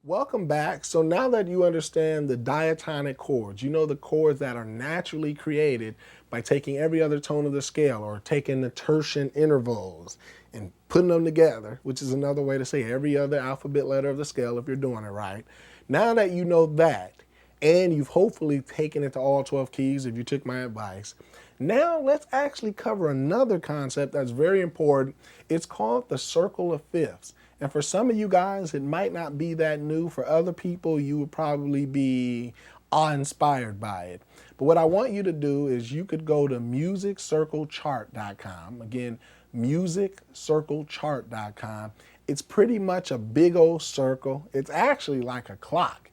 Welcome back. So now that you understand the diatonic chords, you know the chords that are naturally created by taking every other tone of the scale or taking the tertian intervals and putting them together, which is another way to say every other alphabet letter of the scale if you're doing it right. Now that you know that, and you've hopefully taken it to all 12 keys if you took my advice, now let's actually cover another concept that's very important. It's called the circle of fifths. And for some of you guys, it might not be that new. For other people, you would probably be awe-inspired by it. But what I want you to do is you could go to musiccirclechart.com. Again, musiccirclechart.com. It's pretty much a big old circle. It's actually like a clock.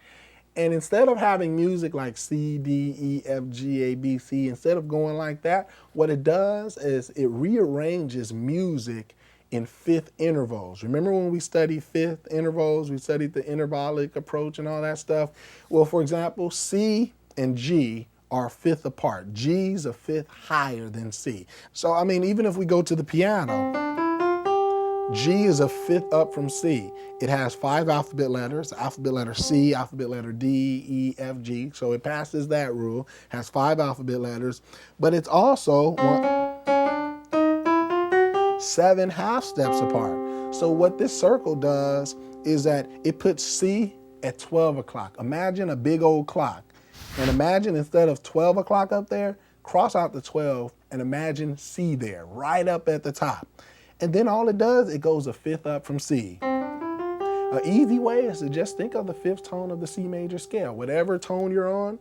And instead of having music like C, D, E, F, G, A, B, C, instead of going like that, what it does is it rearranges music in fifth intervals. Remember when we studied fifth intervals, we studied the intervallic approach and all that stuff? Well, for example, C and G are a fifth apart. G's a fifth higher than C. So, I mean, even if we go to the piano, G is a fifth up from C. It has 5 alphabet letters, alphabet letter C, alphabet letter D, E, F, G. So it passes that rule, has 5 alphabet letters, but it's also 7 half steps apart. So what this circle does is that it puts C at 12 o'clock. Imagine a big old clock. And imagine instead of 12 o'clock up there, cross out the 12 and imagine C there, right up at the top. And then all it does, it goes a fifth up from C. An easy way is to just think of the fifth tone of the C major scale. Whatever tone you're on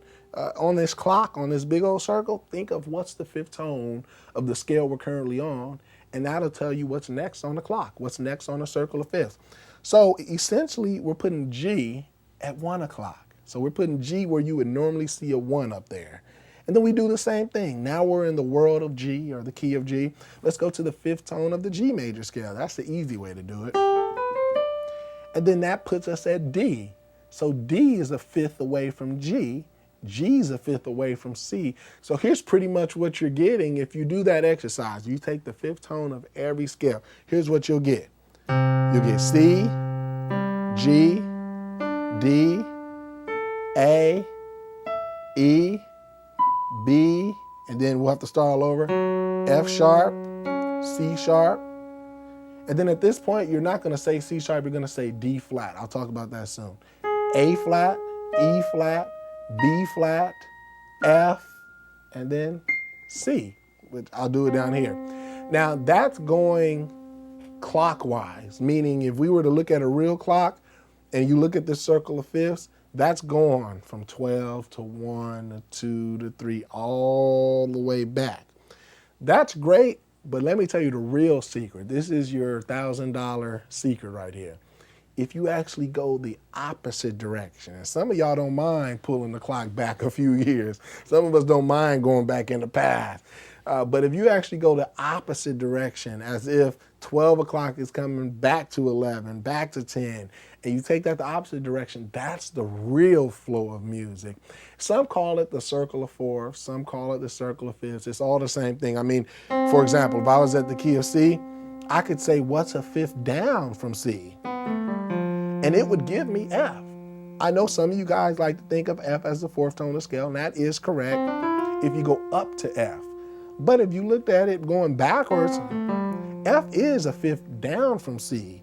this clock, on this big old circle, think of what's the fifth tone of the scale we're currently on, and that'll tell you what's next on the clock, what's next on the circle of fifths. So essentially, we're putting G at 1 o'clock. So we're putting G where you would normally see a 1 up there. And then we do the same thing. Now we're in the world of G, or the key of G. Let's go to the fifth tone of the G major scale. That's the easy way to do it. And then that puts us at D. So D is a fifth away from G. G is a fifth away from C. So here's pretty much what you're getting if you do that exercise. You take the fifth tone of every scale. Here's what you'll get. You'll get C, G, D, A, E, B, and then we'll have to start all over. F sharp, C sharp. And then at this point, you're not going to say C sharp, you're going to say D flat. I'll talk about that soon. A flat, E flat, B flat, F, and then C, which I'll do it down here. Now that's going clockwise, meaning if we were to look at a real clock and you look at this circle of fifths, that's going from 12 to 1 to 2 to 3 all the way back. That's great, but let me tell you the real secret. This is your $1,000 secret right here. If you actually go the opposite direction, and some of y'all don't mind pulling the clock back a few years. Some of us don't mind going back in the past. But if you actually go the opposite direction, as if 12 o'clock is coming back to 11, back to 10, and you take that the opposite direction, that's the real flow of music. Some call it the circle of fourths, some call it the circle of fifths. It's all the same thing. I mean, for example, if I was at the key of C, I could say, what's a fifth down from C? And it would give me F. I know some of you guys like to think of F as the fourth tone of the scale, and that is correct if you go up to F. But if you looked at it going backwards, F is a fifth down from C.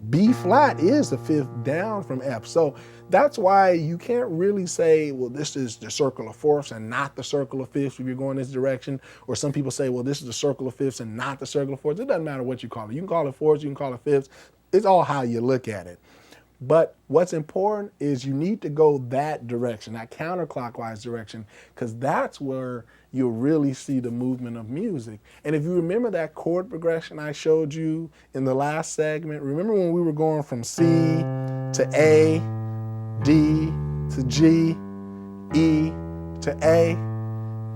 B flat is the fifth down from F. So that's why you can't really say, well, this is the circle of fourths and not the circle of fifths if you're going this direction. Or some people say, well, this is the circle of fifths and not the circle of fourths. It doesn't matter what you call it. You can call it fourths, you can call it fifths. It's all how you look at it. But what's important is you need to go that direction, that counterclockwise direction, because that's where you'll really see the movement of music. And if you remember that chord progression I showed you in the last segment, remember when we were going from C to A, D to G, E to A,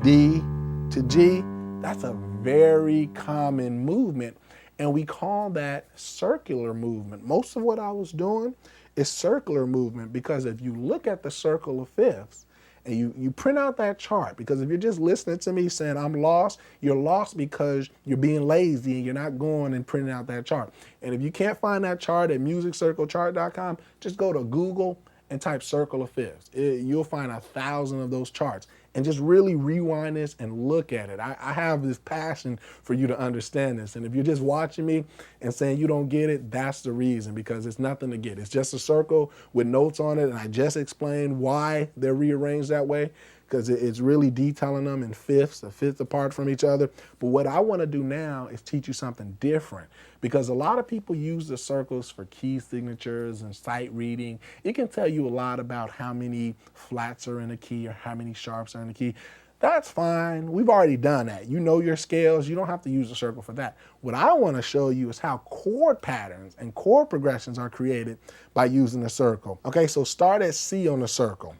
D to G? That's a very common movement. And we call that circular movement. Most of what I was doing is circular movement, because if you look at the circle of fifths and you print out that chart, because if you're just listening to me saying I'm lost, you're lost because you're being lazy and you're not going and printing out that chart. And if you can't find that chart at musiccirclechart.com, just go to Google and type circle of fifths. You'll find 1,000 of those charts, and just really rewind this and look at it. I have this passion for you to understand this. And if you're just watching me and saying you don't get it, that's the reason, because it's nothing to get. It's just a circle with notes on it. And I just explained why they're rearranged that way, because it's really detailing them in fifths, a fifth apart from each other. But what I want to do now is teach you something different, because a lot of people use the circles for key signatures and sight reading. It can tell you a lot about how many flats are in a key or how many sharps are in a key. That's fine. We've already done that. You know your scales. You don't have to use a circle for that. What I want to show you is how chord patterns and chord progressions are created by using the circle. Okay, so start at C on the circle.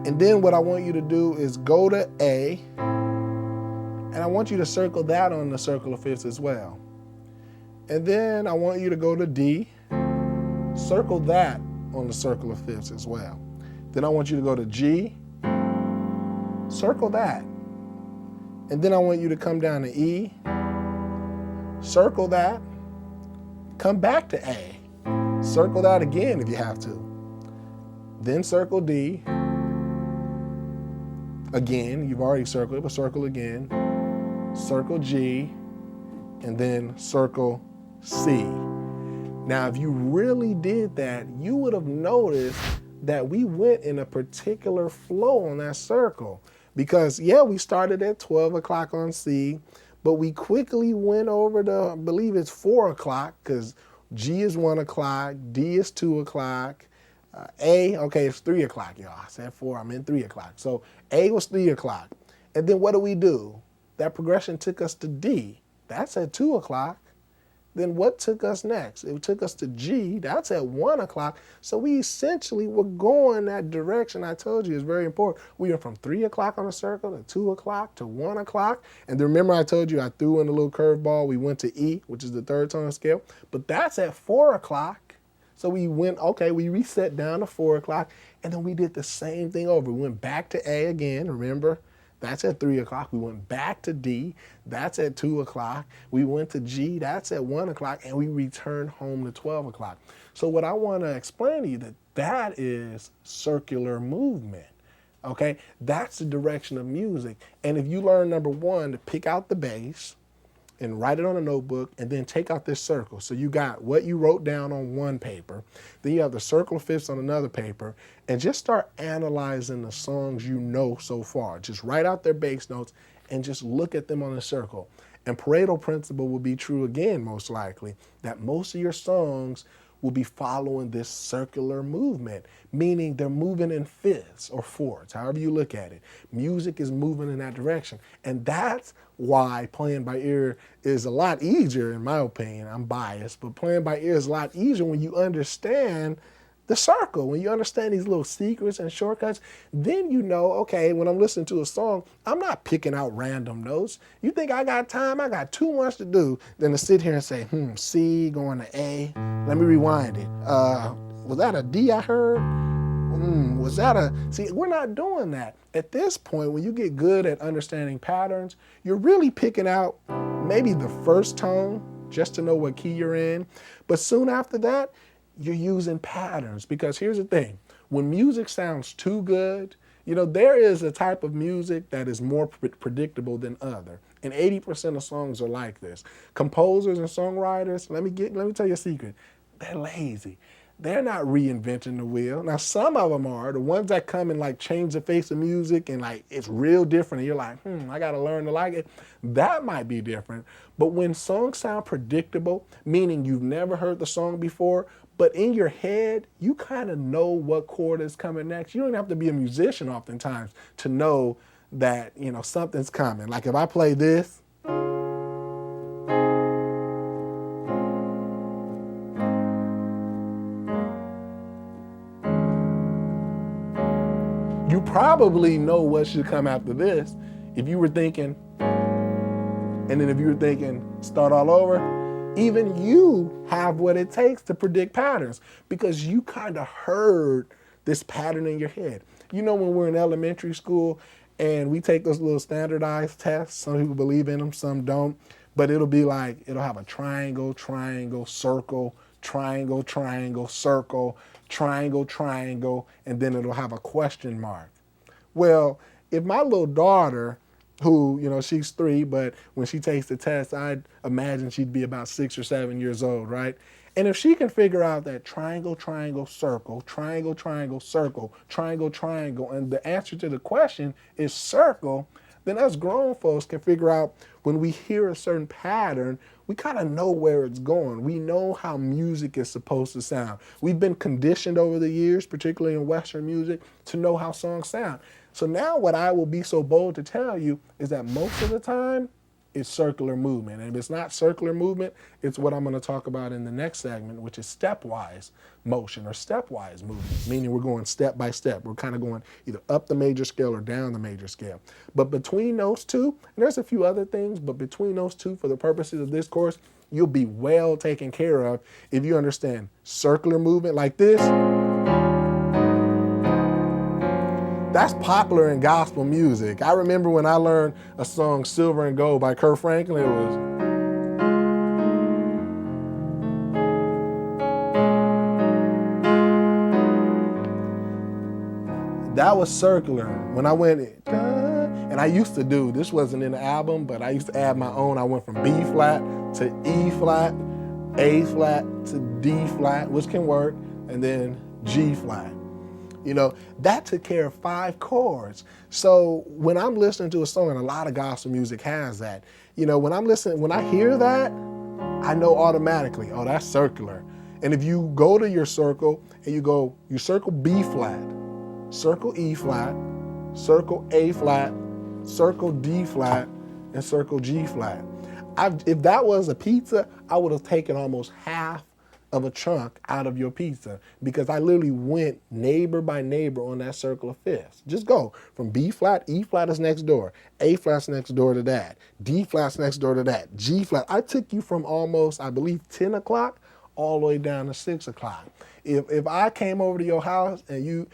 And then what I want you to do is go to A, and I want you to circle that on the circle of fifths as well. And then I want you to go to D, circle that on the circle of fifths as well. Then I want you to go to G, circle that. And then I want you to come down to E, circle that, come back to A, circle that again if you have to. Then circle D. Again, you've already circled it, but circle again. Circle G, and then circle C. Now, if you really did that, you would have noticed that we went in a particular flow on that circle. Because, yeah, we started at 12 o'clock on C, but we quickly went over to, I believe it's 4 o'clock, because G is 1 o'clock, D is 2 o'clock, A, okay, it's 3 o'clock, y'all. I said 4, I meant 3 o'clock. So A was 3 o'clock. And then what do? That progression took us to D. That's at 2 o'clock. Then what took us next? It took us to G. That's at 1 o'clock. So we essentially were going that direction. I told you it's very important. We went from 3 o'clock on the circle to 2 o'clock to 1 o'clock. And then remember I told you I threw in a little curveball. We went to E, which is the third tone of scale. But that's at 4 o'clock. So we went, okay, we reset down to 4 o'clock, and then we did the same thing over. We went back to A again, remember? That's at 3 o'clock. We went back to D, that's at 2 o'clock. We went to G, that's at 1 o'clock, and we returned home to 12 o'clock. So what I want to explain to you, that is circular movement, okay? That's the direction of music. And if you learn, number one, to pick out the bass, and write it on a notebook, and then take out this circle. So you got what you wrote down on one paper, then you have the circle of fifths on another paper, and just start analyzing the songs you know so far. Just write out their bass notes and just look at them on the circle. And Pareto principle will be true again, most likely, that most of your songs will be following this circular movement, meaning they're moving in fifths or fourths, however you look at it. Music is moving in that direction. And that's why playing by ear is a lot easier, in my opinion. I'm biased, but playing by ear is a lot easier when you understand the circle, when you understand these little secrets and shortcuts. Then you know, okay, when I'm listening to a song, I'm not picking out random notes. You think I got time? I got too much to do than to sit here and say, C going to A. Let me rewind it. Was that a D I heard? Was that a... See, we're not doing that. At this point, when you get good at understanding patterns, you're really picking out maybe the first tone just to know what key you're in. But soon after that, you're using patterns. Because here's the thing. When music sounds too good, you know, there is a type of music that is more predictable than other. And 80% of songs are like this. Composers and songwriters, let me tell you a secret. They're lazy. They're not reinventing the wheel. Now, some of them are. The ones that come and like change the face of music and like it's real different and you're like, I got to learn to like it. That might be different. But when songs sound predictable, meaning you've never heard the song before, but in your head, you kind of know what chord is coming next. You don't have to be a musician oftentimes to know that, you know, something's coming. Like if I play this, you probably know what should come after this. If you were thinking, and then if you were thinking, start all over, even you have what it takes to predict patterns because you kind of heard this pattern in your head. You know, when we're in elementary school and we take those little standardized tests, some people believe in them, some don't, but it'll be like, it'll have a triangle, triangle, circle, triangle, triangle, circle, triangle, triangle, and then it'll have a question mark. Well, if my little daughter, who, you know, she's 3, but when she takes the test, I'd imagine she'd be about 6 or 7 years old, right? And if she can figure out that triangle, triangle, circle, triangle, triangle, circle, triangle, triangle, and the answer to the question is circle, then us grown folks can figure out when we hear a certain pattern, we kind of know where it's going. We know how music is supposed to sound. We've been conditioned over the years, particularly in Western music, to know how songs sound. So now what I will be so bold to tell you is that most of the time, it's circular movement. And if it's not circular movement, it's what I'm going to talk about in the next segment, which is stepwise motion or stepwise movement, meaning we're going step by step. We're kind of going either up the major scale or down the major scale. But between those two, and there's a few other things, but between those two, for the purposes of this course, you'll be well taken care of if you understand circular movement like this. That's popular in gospel music. I remember when I learned a song, Silver and Gold by Kirk Franklin, it was, that was circular. When I went, and I used to do, this wasn't in the album, but I used to add my own. I went from B flat to E flat, A flat to D flat, which can work, and then G flat. You know, that took care of 5 chords. So when I'm listening to a song, and a lot of gospel music has that, you know, when I'm listening, when I hear that, I know automatically, oh, that's circular. And if you go to your circle and you circle B flat, circle E flat, circle A flat, circle D flat, and circle G flat. If that was a pizza, I would have taken almost half of a chunk out of your pizza, because I literally went neighbor by neighbor on that circle of fifths. Just go from B flat, E flat is next door, A flat's next door to that, D flat's next door to that, G flat. I took you from almost, I believe, 10 o'clock all the way down to 6 o'clock. If I came over to your house and you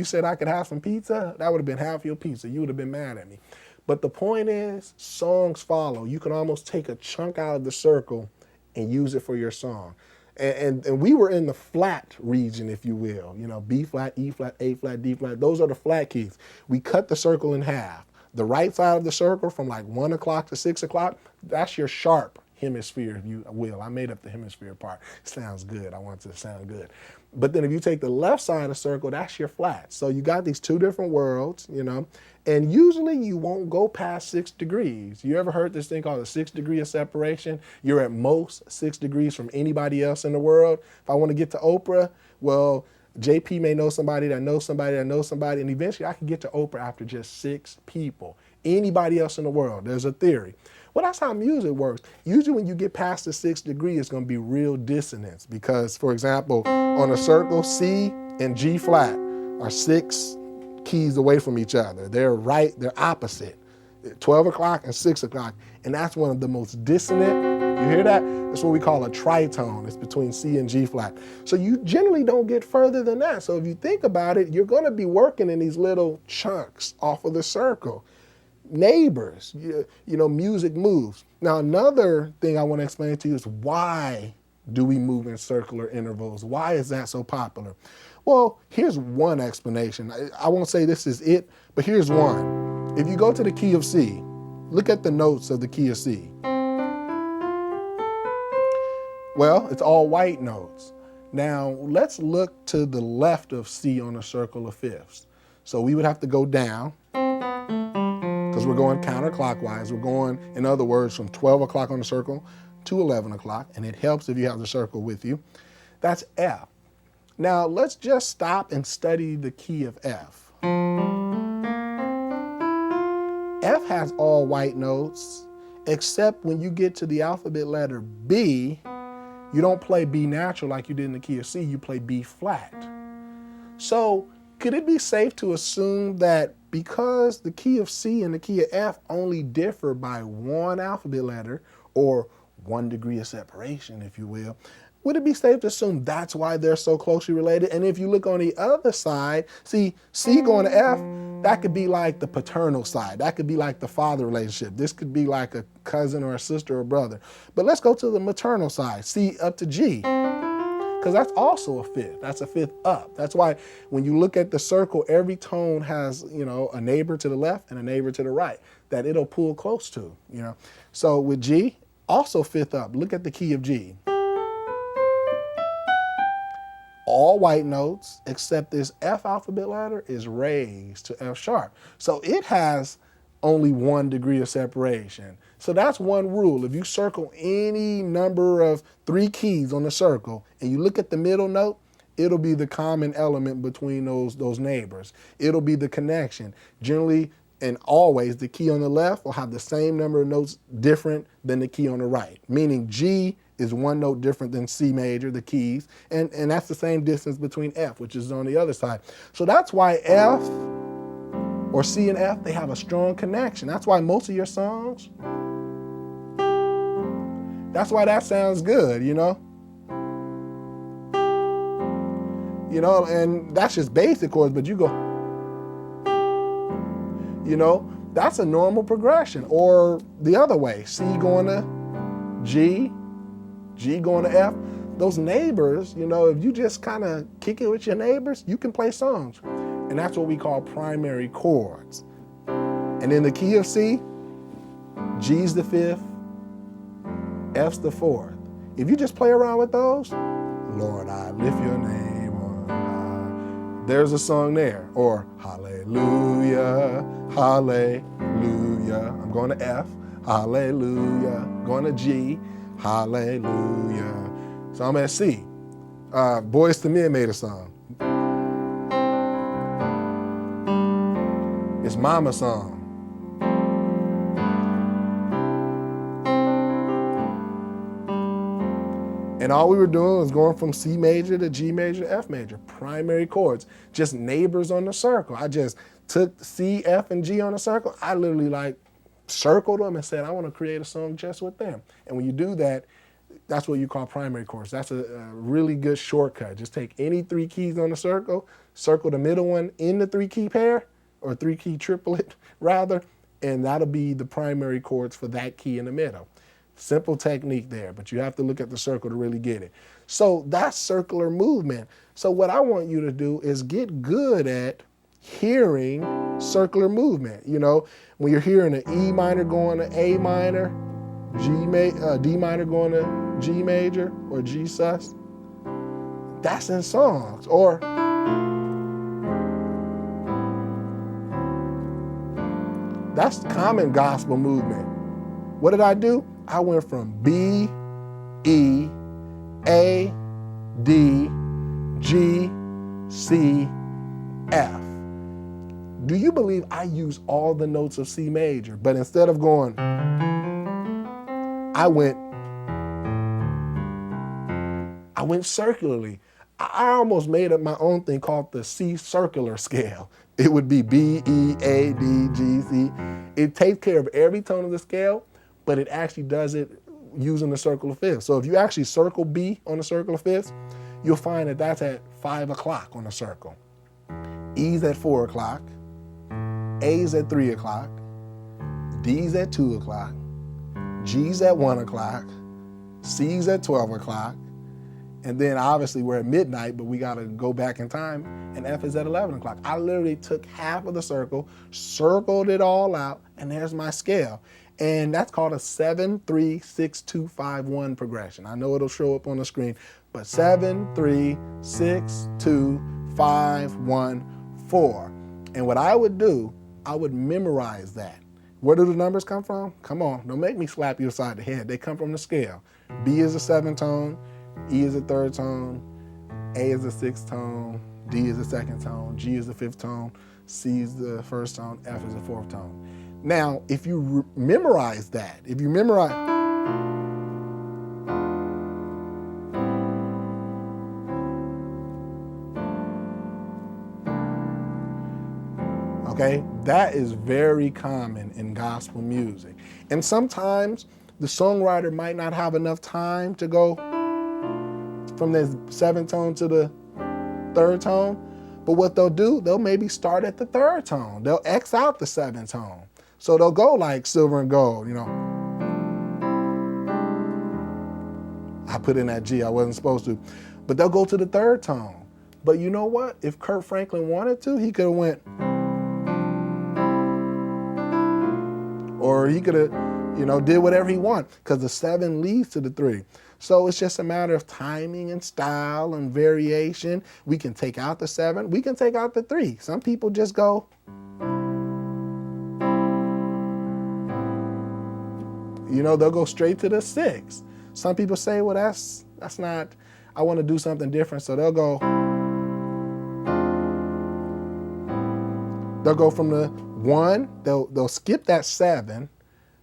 said I could have some pizza, that would have been half your pizza. You would have been mad at me. But the point is, songs follow. You can almost take a chunk out of the circle and use it for your song. And we were in the flat region, if you will, you know, B flat, E flat, A flat, D flat. Those are the flat keys. We cut the circle in half. The right side of the circle from like 1 o'clock to 6 o'clock, that's your sharp hemisphere, if you will. I made up the hemisphere part. Sounds good. I want it to sound good. But then if you take the left side of the circle, that's your flat. So you got these 2 different worlds, you know, and usually you won't go past 6 degrees. You ever heard this thing called a 6 degree of separation? You're at most 6 degrees from anybody else in the world. If I want to get to Oprah, well, JP may know somebody that knows somebody that knows somebody, and eventually I can get to Oprah after just 6 people. Anybody else in the world, there's a theory. Well, that's how music works. Usually when you get past the 6 degree, it's going to be real dissonance because, for example, on a circle, C and G flat are 6 keys away from each other. They're opposite, 12 o'clock and 6 o'clock. And that's one of the most dissonant, you hear that? That's what we call a tritone. It's between C and G flat. So you generally don't get further than that. So if you think about it, you're going to be working in these little chunks off of the circle. Neighbors, you know, music moves. Now, another thing I want to explain to you is why do we move in circular intervals? Why is that so popular? Well, here's one explanation. I won't say this is it, but here's one. If you go to the key of C, look at the notes of the key of C. Well, it's all white notes. Now, let's look to the left of C on a circle of fifths. So we would have to go down, because we're going counterclockwise. We're going, in other words, from 12 o'clock on the circle to 11 o'clock, and it helps if you have the circle with you. That's F. Now, let's just stop and study the key of F. F has all white notes, except when you get to the alphabet letter B, you don't play B natural like you did in the key of C, you play B flat. So, could it be safe to assume that because the key of C and the key of F only differ by 1 alphabet letter, or 1 degree of separation, if you will, would it be safe to assume that's why they're so closely related? And if you look on the other side, see, C going to F, that could be like the paternal side. That could be like the father relationship. This could be like a cousin or a sister or brother. But let's go to the maternal side, C up to G, because that's also a fifth. That's a fifth up. That's why when you look at the circle, every tone has, a neighbor to the left and a neighbor to the right that it'll pull close to, So with G, also fifth up. Look at the key of G. All white notes except this F alphabet letter is raised to F sharp. So it has only 1 degree of separation. So that's one rule. If you circle any number of 3 keys on the circle and you look at the middle note, it'll be the common element between those neighbors. It'll be the connection. Generally and always, the key on the left will have the same number of notes different than the key on the right, meaning G is 1 note different than C major, the keys, and that's the same distance between F, which is on the other side. So that's why F or C and F, they have a strong connection. That's why most of your songs, that's why that sounds good, and that's just basic chords, but you go, that's a normal progression. Or the other way, C going to G, G going to F. Those neighbors, if you just kind of kick it with your neighbors, you can play songs. And that's what we call primary chords. And in the key of C, G's the fifth, F's the fourth. If you just play around with those, Lord, I lift your name on high. There's a song there. Or hallelujah, hallelujah. I'm going to F, hallelujah. Going to G, hallelujah. So I'm at C. Boyz II Men made a song. It's Mama's song. And all we were doing was going from C major to G major to F major, primary chords, just neighbors on the circle. I just took C, F, and G on the circle. I literally circled them and said, I want to create a song just with them. And when you do that, that's what you call primary chords. That's a really good shortcut. Just take any 3 keys on the circle the middle one in the 3-key pair, or 3-key triplet rather, and that'll be the primary chords for that key in the middle. Simple technique there, but you have to look at the circle to really get it. So that's circular movement. So what I want you to do is get good at hearing circular movement. When you're hearing an E minor going to A minor, D minor going to G major or G sus, that's in songs. Or that's common gospel movement. What did I do? I went from B, E, A, D, G, C, F. Do you believe I use all the notes of C major, but instead of going, I went circularly. I almost made up my own thing called the C circular scale. It would be B, E, A, D, G, C. It takes care of every tone of the scale, but it actually does it using the circle of fifths. So if you actually circle B on the circle of fifths, you'll find that that's at 5 o'clock on the circle. E's at 4 o'clock, A's at 3 o'clock, D's at 2 o'clock, G's at 1 o'clock, C's at 12 o'clock, and then obviously we're at midnight, but we gotta go back in time, and F is at 11 o'clock. I literally took half of the circle, circled it all out, and there's my scale. And that's called a 7-3-6-2-5-1 progression. I know it'll show up on the screen, but 7-3-6-2-5-1-4. And what I would do, I would memorize that. Where do the numbers come from? Come on, don't make me slap you upside the head. They come from the scale. B is a 7th tone, E is a 3rd tone, A is a 6th tone, D is a 2nd tone, G is the 5th tone, C is the 1st tone, F is the 4th tone. Now, if you memorize that, okay, that is very common in gospel music. And sometimes the songwriter might not have enough time to go from the seventh tone to the third tone. But what they'll do, they'll maybe start at the third tone. They'll X out the seventh tone. So they'll go like silver and gold, you know. I put in that G, I wasn't supposed to. But they'll go to the third tone. But you know what? If Kirk Franklin wanted to, he could have went, or he could have, you know, did whatever he wanted, because the 7 leads to the 3. So it's just a matter of timing and style and variation. We can take out the 7, we can take out the 3. Some people just go, you know, they'll go straight to the 6. Some people say, well, that's not, I want to do something different. So they'll go from the 1, they'll skip that 7,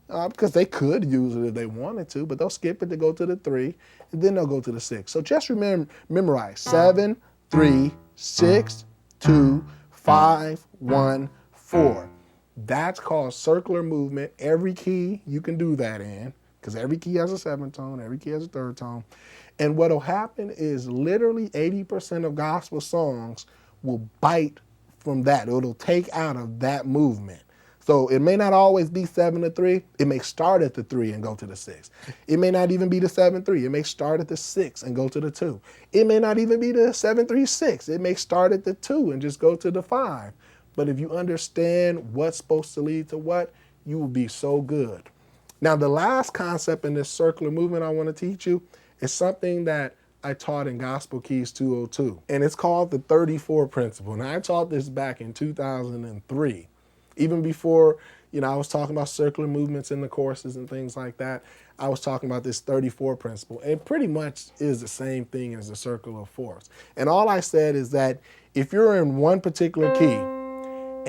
because they could use it if they wanted to, but they'll skip it to go to the 3, and then they'll go to the 6. So just memorize 7, 3, 6, 2, 5, 1, 4. That's called circular movement. Every key you can do that in, because every key has a 7th tone, every key has a 3rd tone. And what'll happen is literally 80% of gospel songs will bite from that. It'll take out of that movement. So it may not always be 7 to 3. It may start at the 3 and go to the 6. It may not even be the 7-3. It may start at the 6 and go to the 2. It may not even be the 7-3-6. It may start at the 2 and just go to the 5. But if you understand what's supposed to lead to what, you will be so good. Now, the last concept in this circular movement I want to teach you is something that I taught in Gospel Keys 202, and it's called the 34 principle. Now, I taught this back in 2003. Even before, you know, I was talking about circular movements in the courses and things like that, I was talking about this 34 principle. It pretty much is the same thing as the circle of fourths. And all I said is that if you're in one particular key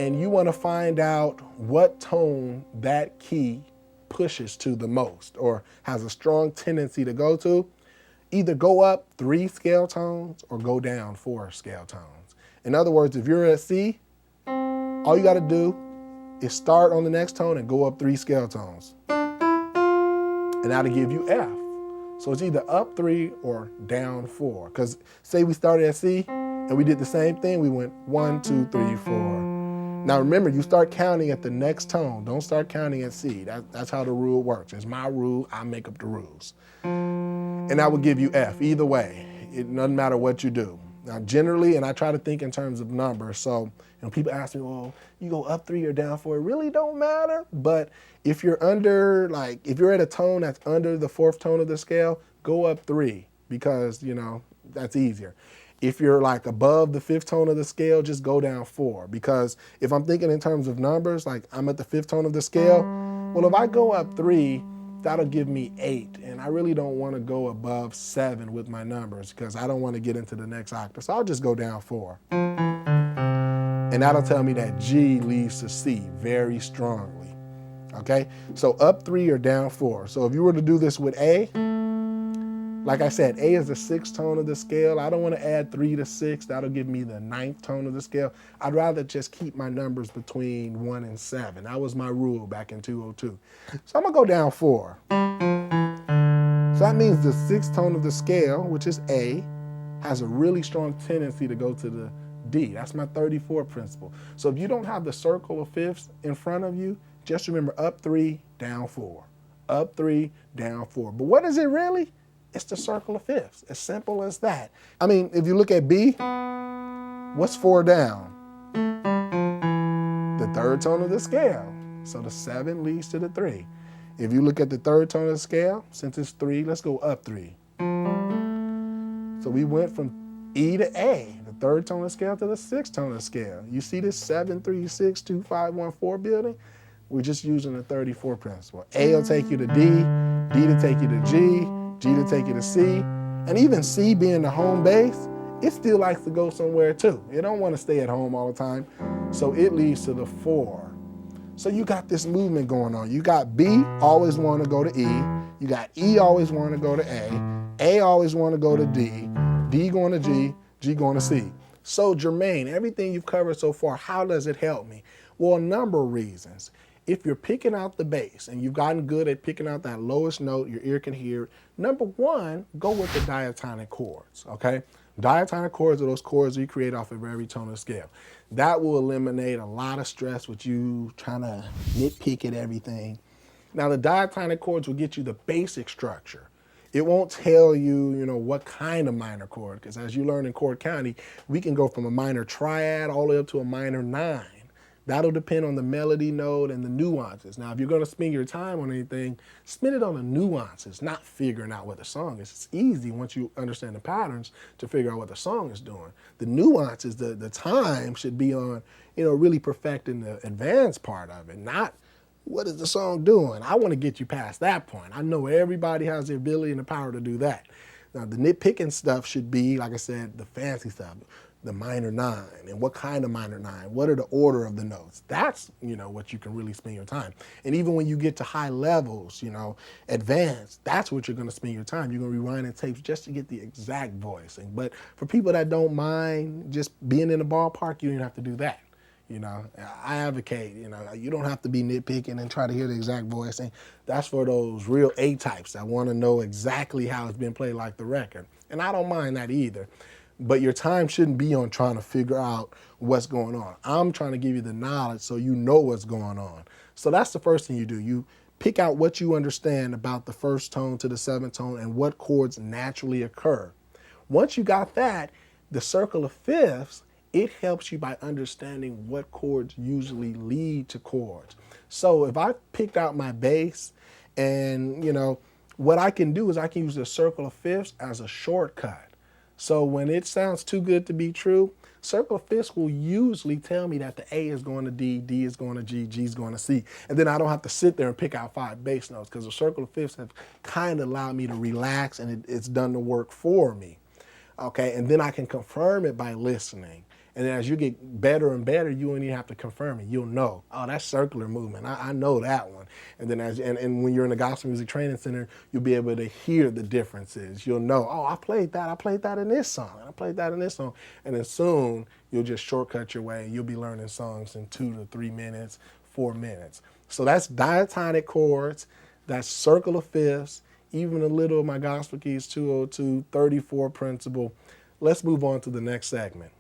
and you want to find out what tone that key pushes to the most or has a strong tendency to go to, either go up 3 scale tones or go down 4 scale tones. In other words, if you're at C, all you got to do is start on the next tone and go up 3 scale tones. And that'll give you F. So it's either up 3 or down 4. Because say we started at C and we did the same thing, we went 1, 2, 3, 4. Now remember, you start counting at the next tone. Don't start counting at C. That's how the rule works. It's my rule, I make up the rules. And that will give you F either way. It doesn't matter what you do. Now generally, and I try to think in terms of numbers, so you know, people ask me, well, you go up 3 or down 4, it really don't matter. But if you're under, like, if you're at a tone that's under the 4th tone of the scale, go up 3 because, you know, that's easier. If you're like above the 5th tone of the scale, just go down 4. Because if I'm thinking in terms of numbers, like I'm at the 5th tone of the scale, well, if I go up 3, that'll give me 8. And I really don't want to go above 7 with my numbers because I don't want to get into the next octave. So I'll just go down 4. And that'll tell me that G leads to C very strongly. Okay? So up 3 or down 4. So if you were to do this with A, like I said, A is the 6th tone of the scale. I don't want to add 3 to 6. That'll give me the 9th tone of the scale. I'd rather just keep my numbers between 1 and 7. That was my rule back in 202. So I'm going to go down 4. So that means the 6th tone of the scale, which is A, has a really strong tendency to go to the D. That's my 34 principle. So if you don't have the circle of fifths in front of you, just remember up 3, down 4. Up 3, down 4. But what is it really? It's the circle of fifths. As simple as that. I mean, if you look at B, what's 4 down? The 3rd tone of the scale. So the 7 leads to the 3. If you look at the 3rd tone of the scale, since it's 3, let's go up 3. So we went from E to A, the 3rd tone of the scale, to the 6th tone of the scale. You see this 7, 3, 6, 2, 5, 1, 4 building? We're just using the 34 principle. A will take you to D, D to take you to G, G to take you to C, and even C being the home base, it still likes to go somewhere too. It don't want to stay at home all the time, so it leads to the 4. So you got this movement going on. You got B always want to go to E, you got E always want to go to A always want to go to D, D going to G, G going to C. So Jermaine, everything you've covered so far, how does it help me? Well, a number of reasons. if you're picking out the bass and you've gotten good at picking out that lowest note your ear can hear, number one, go with the diatonic chords, okay? Diatonic chords are those chords you create off of every tone of the scale. That will eliminate a lot of stress with you trying to nitpick at everything. Now, the diatonic chords will get you the basic structure. It won't tell you, what kind of minor chord, because as you learn in chord county, we can go from a minor triad all the way up to a minor 9. That'll depend on the melody note and the nuances. Now, if you're going to spend your time on anything, spend it on the nuances, not figuring out what the song is. It's easy once you understand the patterns to figure out what the song is doing. The nuances, the time should be on, really perfecting the advanced part of it, not what is the song doing? I want to get you past that point. I know everybody has the ability and the power to do that. Now, the nitpicking stuff should be, like I said, the fancy stuff, the minor 9, and what kind of minor 9? What are the order of the notes? That's, what you can really spend your time. And even when you get to high levels, advanced, that's what you're going to spend your time. You're going to rewind the tapes just to get the exact voicing. But for people that don't mind just being in the ballpark, you don't have to do that. I advocate, you don't have to be nitpicking and try to hear the exact voicing. That's for those real A-types that want to know exactly how it's been played like the record. And I don't mind that either. But your time shouldn't be on trying to figure out what's going on. I'm trying to give you the knowledge so you know what's going on. So that's the first thing you do. You pick out what you understand about the first tone to the seventh tone and what chords naturally occur. Once you got that, the circle of fifths, it helps you by understanding what chords usually lead to chords. So if I picked out my bass and, what I can do is I can use the circle of fifths as a shortcut. So when it sounds too good to be true, circle of fifths will usually tell me that the A is going to D, D is going to G, G is going to C. And then I don't have to sit there and pick out 5 bass notes because the circle of fifths have kind of allowed me to relax and it's done the work for me. Okay, and then I can confirm it by listening. And as you get better and better, you won't even have to confirm it. You'll know, oh, that's circular movement. I know that one. And then and when you're in the Gospel Music Training Center, you'll be able to hear the differences. You'll know, oh, I played that in this song, and I played that in this song. And then soon, you'll just shortcut your way. You'll be learning songs in 2 to 3 minutes, 4 minutes. So that's diatonic chords, that's circle of fifths, even a little of my Gospel Keys 202, 34 principle. Let's move on to the next segment.